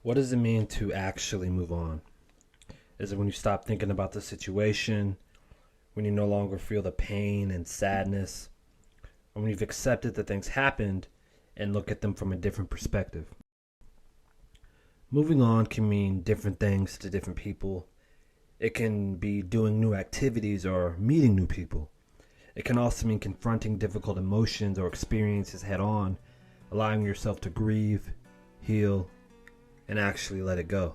What does it mean to actually move on? Is it when you stop thinking about the situation, when you no longer feel the pain and sadness, or when you've accepted that things happened and look at them from a different perspective? Moving on can mean different things to different people. It can be doing new activities or meeting new people. It can also mean confronting difficult emotions or experiences head on, allowing yourself to grieve, heal, and actually let it go.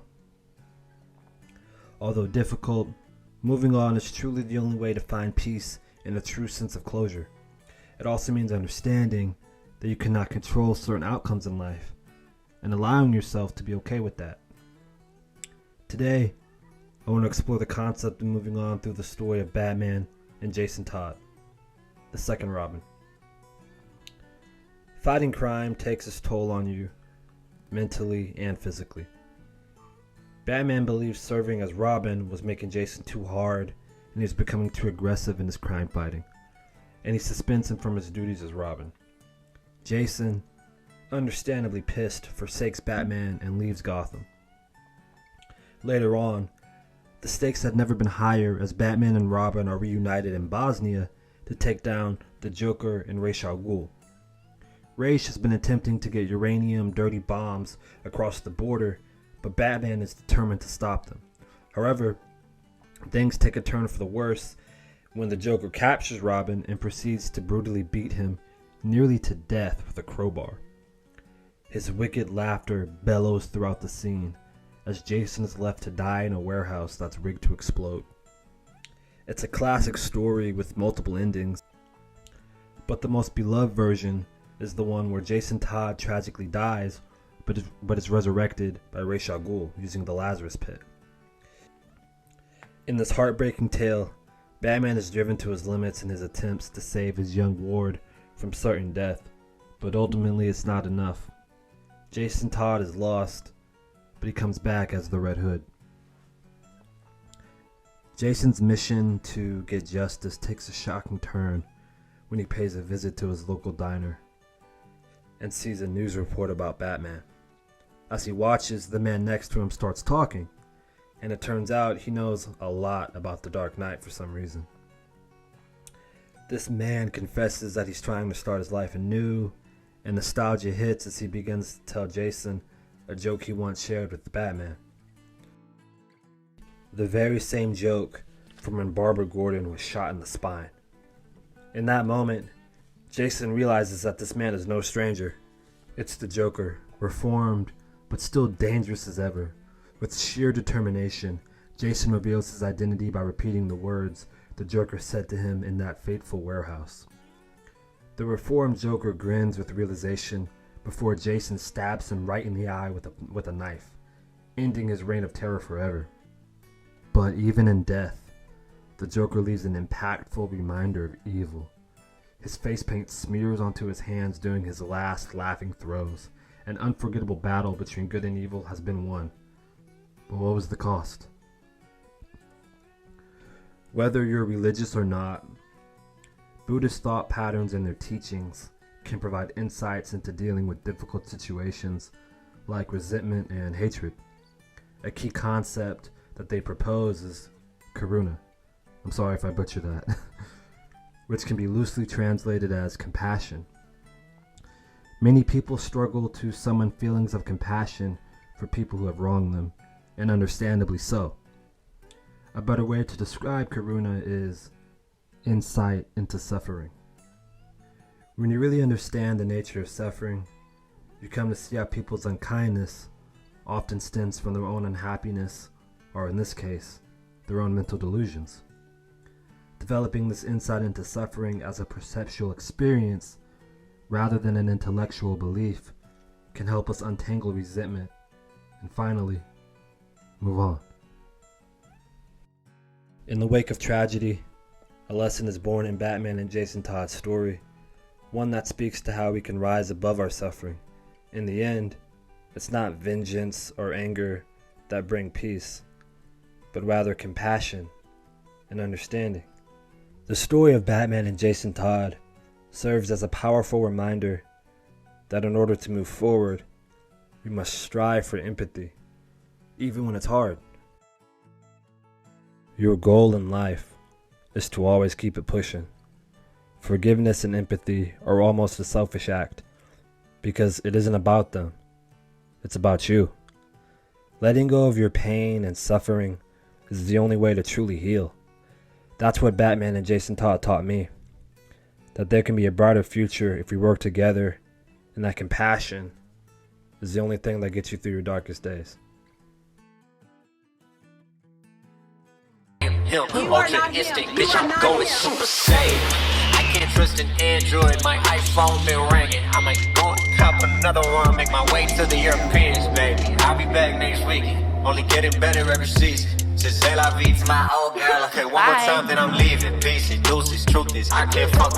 Although difficult, moving on is truly the only way to find peace and a true sense of closure. It also means understanding that you cannot control certain outcomes in life and allowing yourself to be okay with that. Today, I want to explore the concept of moving on through the story of Batman and Jason Todd, the second Robin. Fighting crime takes its toll on you, mentally and physically. Batman believes serving as Robin was making Jason too hard, and he was becoming too aggressive in his crime fighting, and he suspends him from his duties as Robin. Jason, understandably pissed, forsakes Batman and leaves Gotham. Later on, the stakes had never been higher as Batman and Robin are reunited in Bosnia to take down the Joker and Ra's al Ghul. Ra's has been attempting to get uranium dirty bombs across the border, but Batman is determined to stop them. However, things take a turn for the worse when the Joker captures Robin and proceeds to brutally beat him nearly to death with a crowbar. His wicked laughter bellows throughout the scene as Jason is left to die in a warehouse that's rigged to explode. It's a classic story with multiple endings, but the most beloved version is the one where Jason Todd tragically dies, but is resurrected by Ra's al Ghul using the Lazarus Pit. In this heartbreaking tale, Batman is driven to his limits in his attempts to save his young ward from certain death, but ultimately it's not enough. Jason Todd is lost, but he comes back as the Red Hood. Jason's mission to get justice takes a shocking turn when he pays a visit to his local diner and sees a news report about Batman. As he watches, the man next to him starts talking, and it turns out he knows a lot about the Dark Knight for some reason. This man confesses that he's trying to start his life anew, and nostalgia hits as he begins to tell Jason a joke he once shared with Batman. The very same joke from when Barbara Gordon was shot in the spine. In that moment, Jason realizes that this man is no stranger. It's the Joker, reformed, but still dangerous as ever. With sheer determination, Jason reveals his identity by repeating the words the Joker said to him in that fateful warehouse. The reformed Joker grins with realization before Jason stabs him right in the eye with a knife, ending his reign of terror forever. But even in death, the Joker leaves an impactful reminder of evil. His face paint smears onto his hands during his last laughing throes. An unforgettable battle between good and evil has been won. But what was the cost? Whether you're religious or not, Buddhist thought patterns and their teachings can provide insights into dealing with difficult situations like resentment and hatred. A key concept that they propose is Karuṇā. I'm sorry if I butchered that. Which can be loosely translated as compassion. Many people struggle to summon feelings of compassion for people who have wronged them, and understandably so. A better way to describe Karuṇā is insight into suffering. When you really understand the nature of suffering, you come to see how people's unkindness often stems from their own unhappiness, or in this case, their own mental delusions. Developing this insight into suffering as a perceptual experience rather than an intellectual belief can help us untangle resentment and finally move on. In the wake of tragedy, a lesson is born in Batman and Jason Todd's story, one that speaks to how we can rise above our suffering. In the end, it's not vengeance or anger that bring peace, but rather compassion and understanding. The story of Batman and Jason Todd serves as a powerful reminder that in order to move forward, You must strive for empathy, even when it's hard. Your goal in life is to always keep it pushing. Forgiveness and empathy are almost a selfish act, because it isn't about them. It's about you. Letting go of your pain and suffering is the only way to truly heal. That's what Batman and Jason Todd taught me. That there can be a brighter future if we work together, and that compassion is the only thing that gets you through your darkest days. Ultra instinct, bitch, I'm going super safe. I can't trust an Android, my iPhone been ringing. I might go and cop another one, make my way to the Europeans, baby. I'll be back next weekend, only getting better every season. Since say la vie to my old girl, okay, one more time then I'm leaving. Peace and deuces, truth is I can't fuck